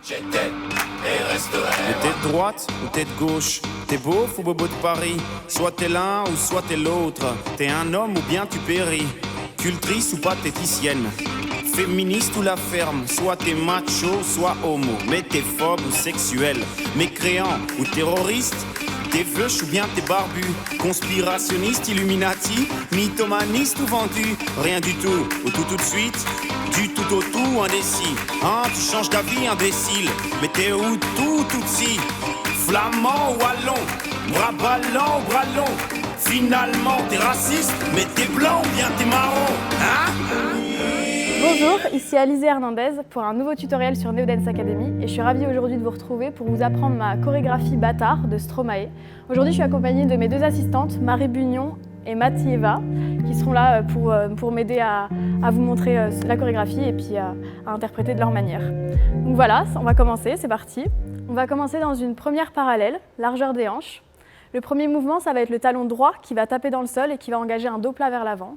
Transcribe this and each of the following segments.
J'étais et resterai. Mais t'es de droite ou t'es de gauche? T'es beauf ou bobo de Paris? Soit t'es l'un ou soit t'es l'autre. T'es un homme ou bien tu péris. Cultrice ou pathéticienne. Féministe ou la ferme. Soit t'es macho, soit homo. Mais t'es phobe ou sexuel. Mécréant ou terroriste. T'es veuche ou bien t'es barbu. Conspirationniste, illuminati. Mythomaniste ou vendu. Rien du tout ou tout de suite. Du tout au tout indécis. Hein, tu changes d'avis imbécile. Mais t'es où tout si. Flamand ou wallon. Bras ballants ou bras longs. Finalement t'es raciste. Mais t'es blanc ou bien t'es marron. Hein? Bonjour, ici Alizée Hernandez pour un nouveau tutoriel sur Neodance Academy et je suis ravie aujourd'hui de vous retrouver pour vous apprendre ma chorégraphie Bâtard de Stromae. Aujourd'hui je suis accompagnée de mes deux assistantes, Marie Bugnon et Mathieva, qui seront là pour m'aider à vous montrer la chorégraphie et puis à interpréter de leur manière. Donc voilà, on va commencer, c'est parti. On va commencer dans une première parallèle, largeur des hanches. Le premier mouvement, ça va être le talon droit qui va taper dans le sol et qui va engager un dos plat vers l'avant.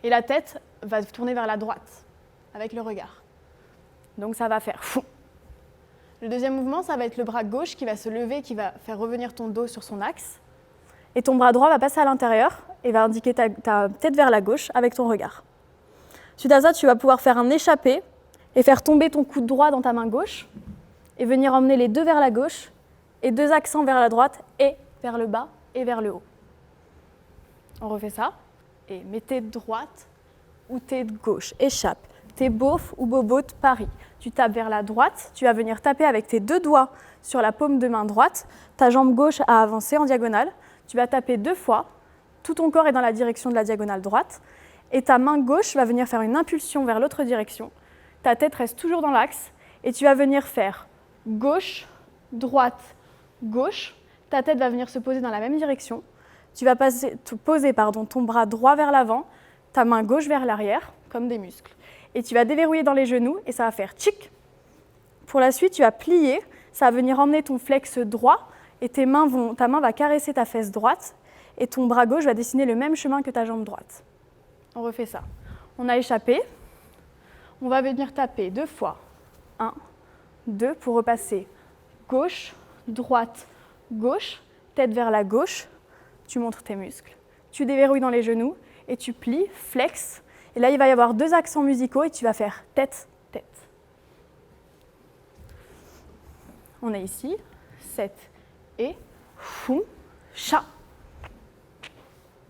Et la tête va tourner vers la droite avec le regard. Donc ça va faire fou. Le deuxième mouvement, ça va être le bras gauche qui va se lever, qui va faire revenir ton dos sur son axe. Et ton bras droit va passer à l'intérieur et va indiquer ta tête vers la gauche avec ton regard. Suite à ça, tu vas pouvoir faire un échappé et faire tomber ton coude droit dans ta main gauche et venir emmener les deux vers la gauche et deux accents vers la droite et vers le bas et vers le haut. On refait ça. Et mets t'es de droite ou t'es de gauche. Échappe. T'es beauf ou bobo de Paris. Tu tapes vers la droite, tu vas venir taper avec tes deux doigts sur la paume de main droite, ta jambe gauche a avancé en diagonale, tu vas taper 2 fois, tout ton corps est dans la direction de la diagonale droite, et ta main gauche va venir faire une impulsion vers l'autre direction, ta tête reste toujours dans l'axe, et tu vas venir faire gauche, droite, gauche, ta tête va venir se poser dans la même direction. Tu vas poser ton bras droit vers l'avant, ta main gauche vers l'arrière, comme des muscles. Et tu vas déverrouiller dans les genoux et ça va faire tchic. Pour la suite, tu vas plier, ça va venir emmener ton flex droit et ta main va caresser ta fesse droite et ton bras gauche va dessiner le même chemin que ta jambe droite. On refait ça. On a échappé. On va venir taper 2 fois. 1, 2 pour repasser gauche, droite, gauche, tête vers la gauche. Tu montres tes muscles, tu déverrouilles dans les genoux et tu plies, flex. Et là, il va y avoir 2 accents musicaux et tu vas faire tête, tête. On est ici, 7 et foum, chat.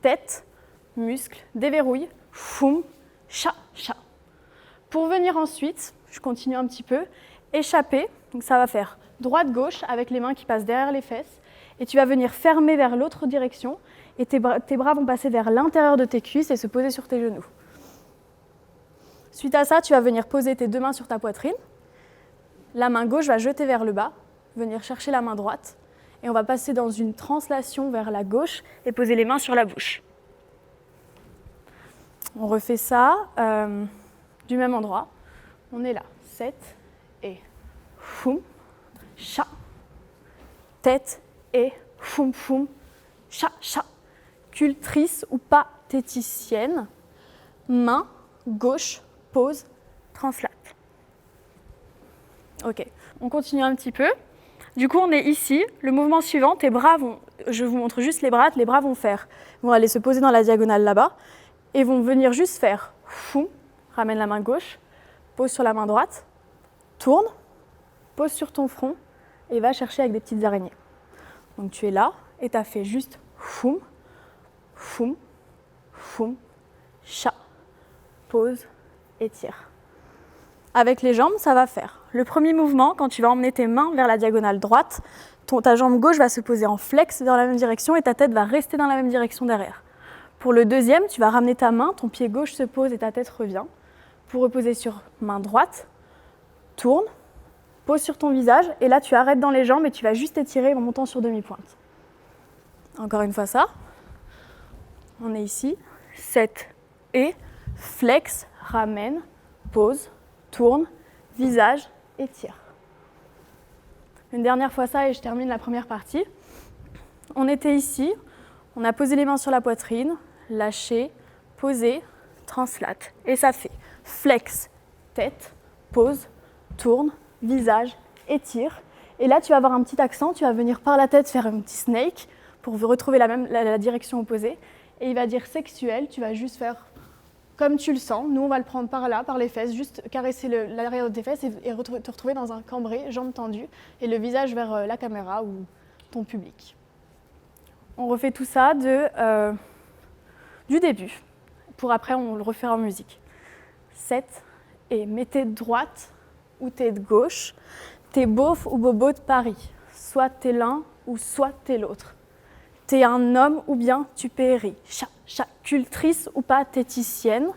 Tête, muscle, déverrouille, foum, chat, chat. Pour venir ensuite, je continue un petit peu, échapper. Donc ça va faire droite-gauche avec les mains qui passent derrière les fesses. Et tu vas venir fermer vers l'autre direction et tes bras vont passer vers l'intérieur de tes cuisses et se poser sur tes genoux. Suite à ça, tu vas venir poser tes 2 mains sur ta poitrine. La main gauche va jeter vers le bas, venir chercher la main droite et on va passer dans une translation vers la gauche et poser les mains sur la bouche. On refait ça du même endroit. On est là, 7 et foum, chat, tête, et foum foum, chat chat. Cultrice ou pathéticienne, main gauche, pause, translate. Ok, on continue un petit peu. Du coup, on est ici. Le mouvement suivant, je vous montre juste les bras vont aller se poser dans la diagonale là-bas et vont venir juste faire foum, ramène la main gauche, pose sur la main droite, tourne, pose sur ton front et va chercher avec des petites araignées. Donc tu es là et tu as fait juste foum, foum, foum, chat, pause, étire. Avec les jambes, ça va faire. Le premier mouvement, quand tu vas emmener tes mains vers la diagonale droite, ta jambe gauche va se poser en flex dans la même direction et ta tête va rester dans la même direction derrière. Pour le deuxième, tu vas ramener ta main, ton pied gauche se pose et ta tête revient. Pour reposer sur main droite, tourne, pose sur ton visage et là tu arrêtes dans les jambes et tu vas juste étirer en montant sur demi-pointe. Encore une fois ça. On est ici. 7 et flex, ramène, pose, tourne, visage, étire. Une dernière fois ça et je termine la première partie. On était ici, on a posé les mains sur la poitrine, lâché, posé, translate. Et ça fait flex, tête, pose, tourne, visage, étire. Et là, tu vas avoir un petit accent, tu vas venir par la tête faire un petit snake pour retrouver la direction opposée. Et il va dire sexuel, tu vas juste faire comme tu le sens. Nous, on va le prendre par là, par les fesses, juste caresser l'arrière de tes fesses et te retrouver dans un cambré, jambes tendues, et le visage vers la caméra ou ton public. On refait tout ça du début, pour après on le refaire en musique. 7, et mets tes de droite ou tes de gauche, t'es beauf ou bobo de Paris, soit t'es l'un ou soit t'es l'autre. T'es un homme ou bien tu péris, cultrice ou pathéticienne,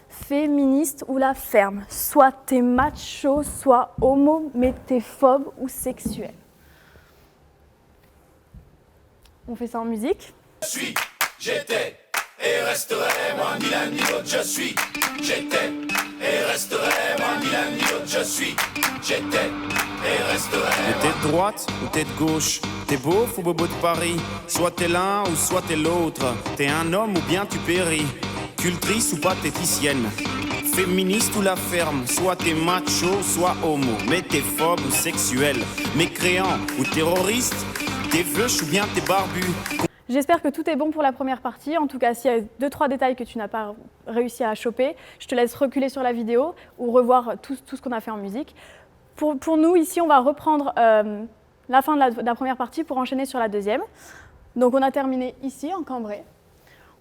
féministe ou la ferme, soit t'es macho, soit homo, mais t'es phobe ou sexuel. On fait ça en musique. Je suis, j'étais et resterai, moi ni l'un ni l'autre je suis. J'étais et resterai, moi ni l'un ni l'autre je suis. J'étais et resterai. Mais t'es de droite ou t'es de gauche, t'es beauf ou bobo de Paris, soit t'es l'un ou soit t'es l'autre, t'es un homme ou bien tu péris, cultrice ou pathéticienne, féministe ou la ferme, soit t'es macho, soit homo, mais t'es phobe ou sexuel, mécréant ou terroriste, t'es veuche ou bien t'es barbu. J'espère que tout est bon pour la première partie. En tout cas, s'il y a 2-3 détails que tu n'as pas réussi à choper, je te laisse reculer sur la vidéo ou revoir tout ce qu'on a fait en musique. Pour nous, ici, on va reprendre la fin de la première partie pour enchaîner sur la deuxième. Donc, on a terminé ici, en cambré.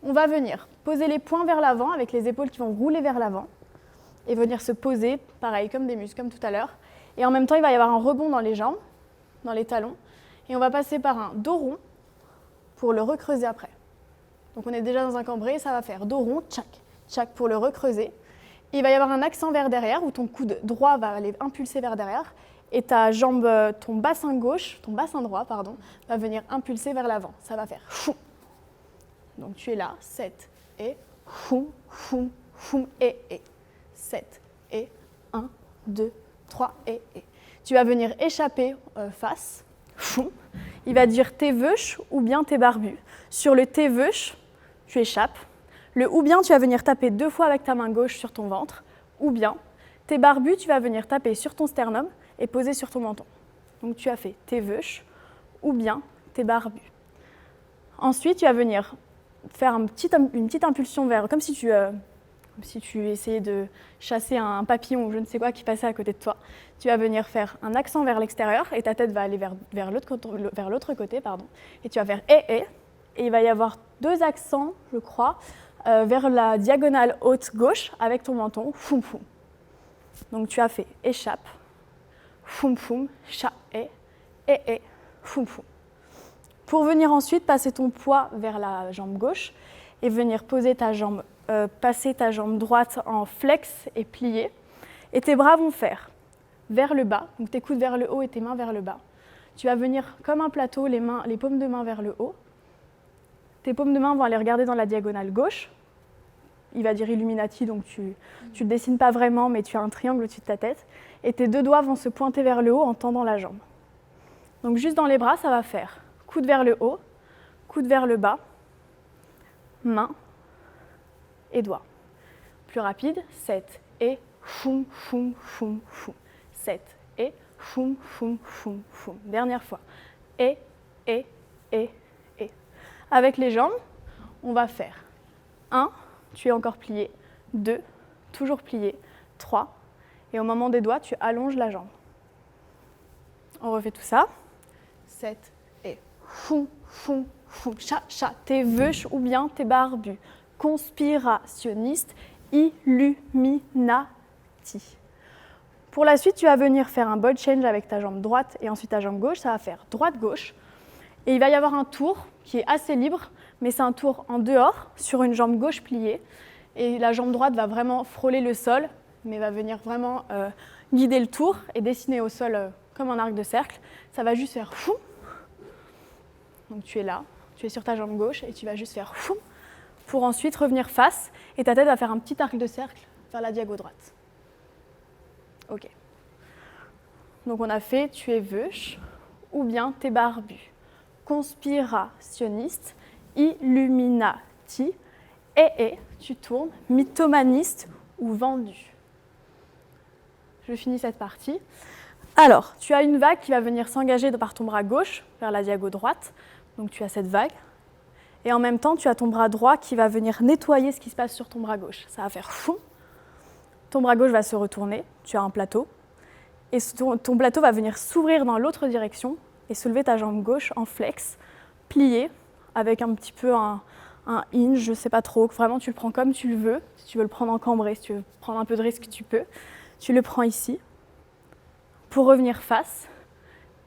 On va venir poser les poings vers l'avant avec les épaules qui vont rouler vers l'avant et venir se poser, pareil, comme des muscles, comme tout à l'heure. Et en même temps, il va y avoir un rebond dans les jambes, dans les talons. Et on va passer par un dos rond pour le recreuser après. Donc on est déjà dans un cambré, ça va faire dos rond, tchac, tchac pour le recreuser. Et il va y avoir un accent vers derrière où ton coude droit va aller impulser vers derrière et ta jambe, ton bassin droit, va venir impulser vers l'avant. Ça va faire fou. Donc tu es là, 7 et fou, fou, fou et 7 et 1, 2, 3 et. Tu vas venir échapper face, fou. Il va dire t'es veuche ou bien t'es barbu. Sur le t'es veuche, tu échappes. Le ou bien, tu vas venir taper 2 fois avec ta main gauche sur ton ventre. Ou bien, t'es barbu, tu vas venir taper sur ton sternum et poser sur ton menton. Donc tu as fait t'es veuche ou bien t'es barbu. Ensuite, tu vas venir faire une petite impulsion vers, comme si tu essayais de chasser un papillon ou je ne sais quoi qui passait à côté de toi. Tu vas venir faire un accent vers l'extérieur et ta tête va aller vers l'autre côté. Et tu vas faire et il va y avoir 2 accents, je crois, vers la diagonale haute gauche avec ton menton, foum foum. Donc tu as fait échappe, foum foum, cha et foum foum. Pour venir ensuite passer ton poids vers la jambe gauche et venir poser passer ta jambe droite en flex et plier. Et tes bras vont faire vers le bas, donc tes coudes vers le haut et tes mains vers le bas. Tu vas venir comme un plateau, les paumes de main vers le haut. Tes paumes de main vont aller regarder dans la diagonale gauche. Il va dire Illuminati, donc tu ne le dessines pas vraiment, mais tu as un triangle au-dessus de ta tête. Et tes 2 doigts vont se pointer vers le haut en tendant la jambe. Donc juste dans les bras, ça va faire coude vers le haut, coude vers le bas, main et doigts. Plus rapide, 7 et foum, foum, foum, foum. 7 et foum, foum, foum, foum. Dernière fois. Et. Avec les jambes, on va faire 1, tu es encore plié, 2, toujours plié, 3, et au moment des doigts, tu allonges la jambe. On refait tout ça. 7 et foum, foum, foum. Cha, t'es veuche ou bien t'es barbu. Conspirationniste, Illuminati. Pour la suite, tu vas venir faire un ball change avec ta jambe droite et ensuite ta jambe gauche. Ça va faire droite-gauche. Et il va y avoir un tour qui est assez libre, mais c'est un tour en dehors, sur une jambe gauche pliée. Et la jambe droite va vraiment frôler le sol, mais va venir vraiment guider le tour et dessiner au sol comme un arc de cercle. Ça va juste faire fou. Donc tu es là, tu es sur ta jambe gauche et tu vas juste faire fou pour ensuite revenir face et ta tête va faire un petit arc de cercle vers la diago droite. Ok. Donc on a fait tu es veuche ou bien t'es barbu. Conspirationniste, Illuminati, et tu tournes, mythomaniste ou vendu. Je finis cette partie. Alors, tu as une vague qui va venir s'engager par ton bras gauche vers la diago droite. Donc tu as cette vague. Et en même temps, tu as ton bras droit qui va venir nettoyer ce qui se passe sur ton bras gauche. Ça va faire fou. Ton bras gauche va se retourner. Tu as un plateau. Et ton plateau va venir s'ouvrir dans l'autre direction et soulever ta jambe gauche en flex, pliée, avec un petit peu un hinge, je ne sais pas trop. Vraiment, tu le prends comme tu le veux. Si tu veux le prendre en cambré, si tu veux prendre un peu de risque, tu peux. Tu le prends ici. Pour revenir face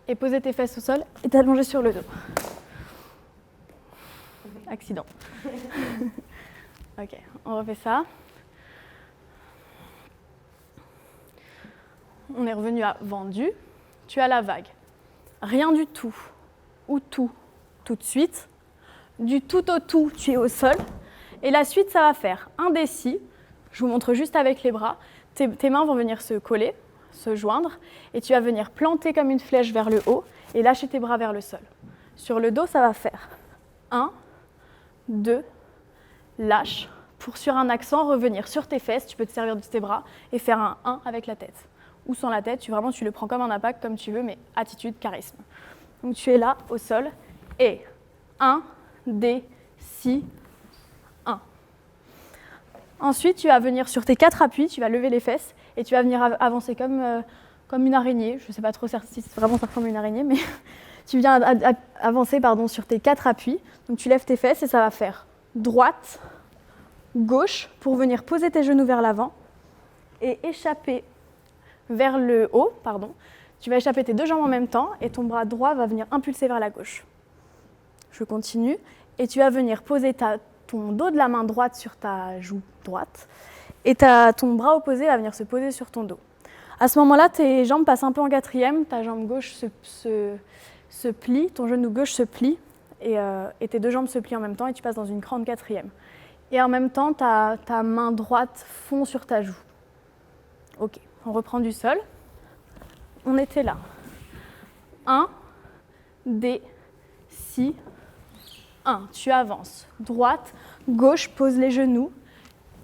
et poser tes fesses au sol et t'allonger sur le dos. Accident. Ok, on refait ça. On est revenu à vendu. Tu as la vague. Rien du tout ou tout de suite. Du tout au tout, tu es au sol. Et la suite, ça va faire indécis. Je vous montre juste avec les bras. Tes mains vont venir se coller, se joindre. Et tu vas venir planter comme une flèche vers le haut et lâcher tes bras vers le sol. Sur le dos, ça va faire 1, 2, lâche. Pour sur un accent, revenir sur tes fesses. Tu peux te servir de tes bras et faire un 1 avec la tête. Ou sans la tête, tu le prends comme un impact, comme tu veux, mais attitude, charisme. Donc tu es là, au sol, et 1, D, si, 1. Ensuite, tu vas venir sur tes 4 appuis, tu vas lever les fesses, et tu vas venir avancer comme une araignée. Je ne sais pas trop si vraiment ça ressemble à une araignée, mais tu viens avancer sur tes 4 appuis. Donc tu lèves tes fesses et ça va faire droite, gauche, pour venir poser tes genoux vers l'avant, et échapper vers le haut, Tu vas échapper tes 2 jambes en même temps et ton bras droit va venir impulser vers la gauche. Je continue et tu vas venir poser ton dos de la main droite sur ta joue droite et ton bras opposé va venir se poser sur ton dos. À ce moment-là, tes jambes passent un peu en 4e, ta jambe gauche se plie, ton genou gauche se plie et tes 2 jambes se plient en même temps et tu passes dans une grande 4e. Et en même temps, ta main droite fond sur ta joue. Ok. On reprend du sol. On était là. 1, D, si, 1. Tu avances. Droite, gauche, pose les genoux,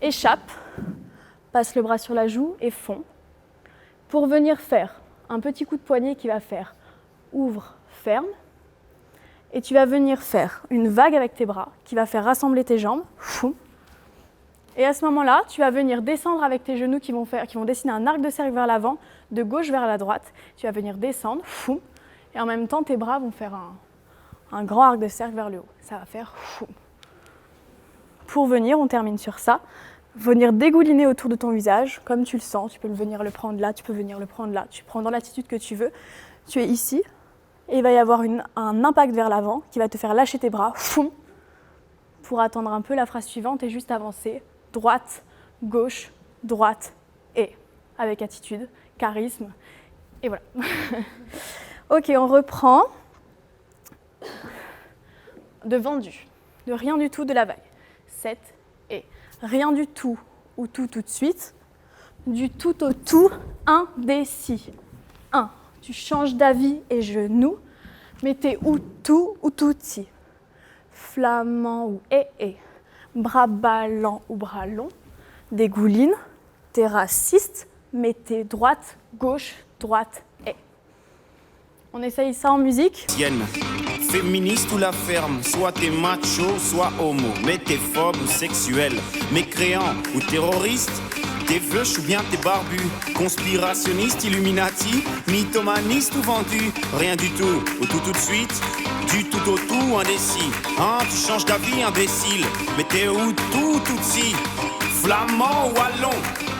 échappe, passe le bras sur la joue et fond. Pour venir faire un petit coup de poignet qui va faire ouvre, ferme. Et tu vas venir faire une vague avec tes bras qui va faire rassembler tes jambes. Fou. Et à ce moment-là, tu vas venir descendre avec tes genoux qui vont dessiner un arc de cercle vers l'avant, de gauche vers la droite. Tu vas venir descendre, fou, et en même temps, tes bras vont faire un grand arc de cercle vers le haut. Ça va faire fou. Pour venir, on termine sur ça, venir dégouliner autour de ton visage, comme tu le sens. Tu peux venir le prendre là, tu peux venir le prendre là. Tu prends dans l'attitude que tu veux. Tu es ici, et il va y avoir un impact vers l'avant qui va te faire lâcher tes bras, fou, pour attendre un peu la phrase suivante et juste avancer. Droite, gauche, droite et avec attitude, charisme. Et voilà. Ok, on reprend. De vendu, de rien du tout de la vague. 7 et rien du tout ou tout de suite. Du tout au tout, indécis. 1. Tu changes d'avis et genou. Mettez ou tout si. Flamand ou et. Bras ballants ou bras longs, dégouline, t'es raciste, mettez droite, gauche, droite, et. On essaye ça en musique. Féministe ou la ferme, soit t'es macho, soit homo, mais t'es phobe ou sexuel, mécréant ou terroriste, t'es veuche ou bien t'es barbu, conspirationniste, illuminati, mythomaniste ou vendu, rien du tout, ou tout de suite, du tout au tout, indécis, hein, tu changes d'avis, imbécile, mais t'es où tout si, flamand ou wallon,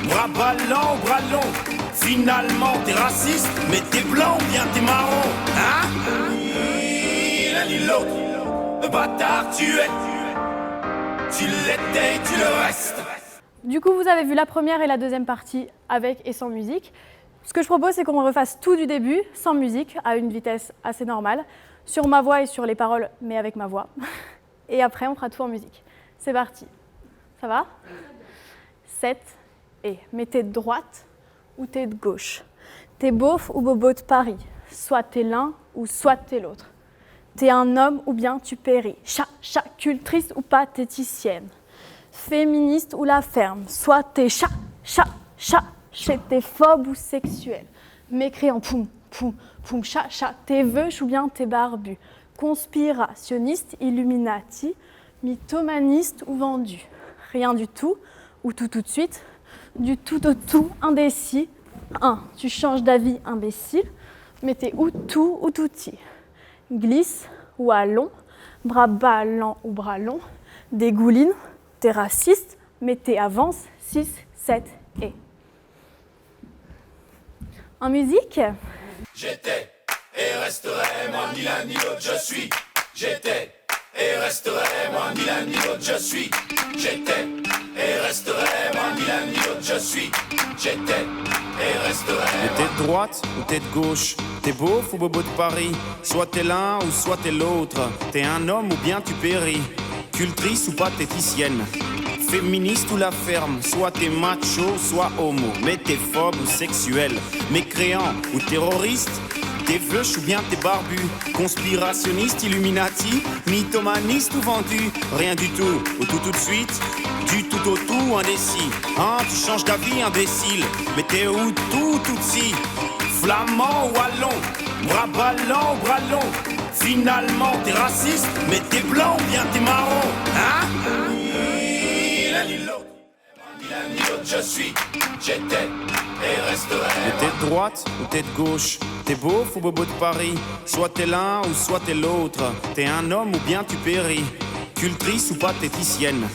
bras ballants ou bras longs, finalement t'es raciste, mais t'es blanc ou bien t'es marron, hein? Ni l'un ni l'autre, le bâtard tu es, tu l'étais, tu le restes. Du coup, vous avez vu la première et la deuxième partie avec et sans musique. Ce que je propose, c'est qu'on refasse tout du début, sans musique, à une vitesse assez normale, sur ma voix et sur les paroles, mais avec ma voix. Et après, on fera tout en musique. C'est parti. Ça va ? 7 et. Mais t'es de droite ou t'es de gauche ? T'es beauf ou bobo de Paris ? Soit t'es l'un ou soit t'es l'autre. T'es un homme ou bien tu péris. Cultrice ou pathéticienne. Féministe ou la ferme. Soit t'es chez t'es phobe ou sexuel. Mécréant, poum, poum, poum, chat, chat, t'es veuche ou bien t'es barbu. Conspirationniste, illuminati, mythomaniste ou vendu. Rien du tout, ou tout de suite, du tout au tout, indécis. 1. Tu changes d'avis, imbécile, mais t'es ou tout ou touti. Glisse ou allons, bras bas, lent ou bras long, dégouline, t'es raciste, mais t'es avance, 6, 7 et. En musique, J'étais et resterai, moi ni l'un ni l'autre je suis. J'étais et resterai, moi ni l'un ni l'autre je suis. J'étais et resterai, moi ni l'un ni l'autre je suis. J'étais et resterai. Mais t'es de droite ou t'es de gauche, t'es beauf ou bobo de Paris, soit t'es l'un ou soit t'es l'autre, t'es un homme ou bien tu péris, cultrice ou pathéticienne, féministe ou la ferme, soit t'es macho, soit homo, mais t'es phobe ou sexuel, mécréant ou terroriste, t'es veuche ou bien t'es barbu, conspirationniste, illuminati, mythomaniste ou vendu, rien du tout, ou tout de suite, du tout au tout, indécis. Hein, tu changes d'avis, imbécile, mais t'es où tout si, flamand ou allons, bras ballants ou bras longs, finalement t'es raciste, mais t'es blanc ou bien t'es marron, hein? Ni l'un ni l'autre, ni l'un ni l'autre je suis. J'étais et resterai. Mais t'es de droite ou t'es de gauche, t'es beauf ou bobo de Paris, soit t'es l'un ou soit t'es l'autre, t'es un homme ou bien tu péris, cultrice ou pathéticienne,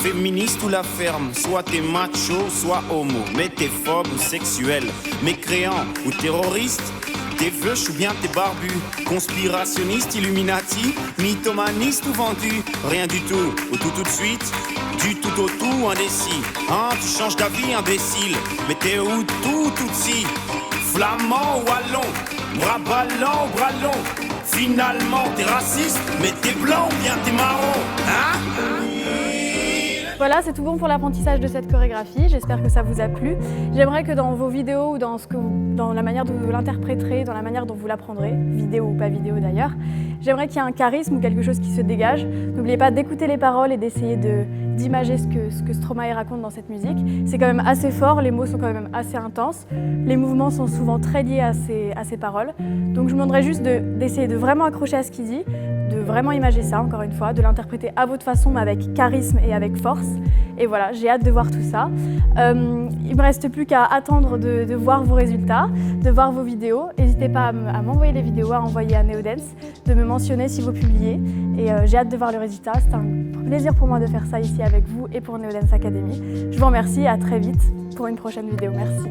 féministe ou la ferme, soit t'es macho, soit homo, mais t'es phobe ou sexuel, mécréant ou terroriste, t'es veuche ou bien t'es barbu, conspirationniste, illuminati, mythomaniste ou vendu, rien du tout, ou tout de suite, du tout au tout, indécis. Hein, tu changes d'avis, imbécile, mais t'es où tout si, flamand ou allons, bras ballants ou bras longs, finalement t'es raciste, mais t'es blanc ou bien t'es marron, hein? voilà, c'est tout bon pour l'apprentissage de cette chorégraphie. J'espère que ça vous a plu. J'aimerais que dans vos vidéos ou dans la manière dont vous l'interpréterez, dans la manière dont vous l'apprendrez, vidéo ou pas vidéo d'ailleurs, j'aimerais qu'il y ait un charisme ou quelque chose qui se dégage. N'oubliez pas d'écouter les paroles et d'essayer d'imager ce que Stromae raconte dans cette musique. C'est quand même assez fort, les mots sont quand même assez intenses. Les mouvements sont souvent très liés à ces paroles. Donc je vous demanderais juste d'essayer de vraiment accrocher à ce qu'il dit, de vraiment imager ça, encore une fois, de l'interpréter à votre façon, mais avec charisme et avec force. Et voilà, j'ai hâte de voir tout ça. Il ne me reste plus qu'à attendre de voir vos résultats, de voir vos vidéos. N'hésitez pas à m'envoyer les vidéos, à envoyer à Neodance, de me mentionner si vous publiez. Et j'ai hâte de voir le résultat. C'est un plaisir pour moi de faire ça ici avec vous et pour Neodance Academy. Je vous remercie et à très vite pour une prochaine vidéo. Merci.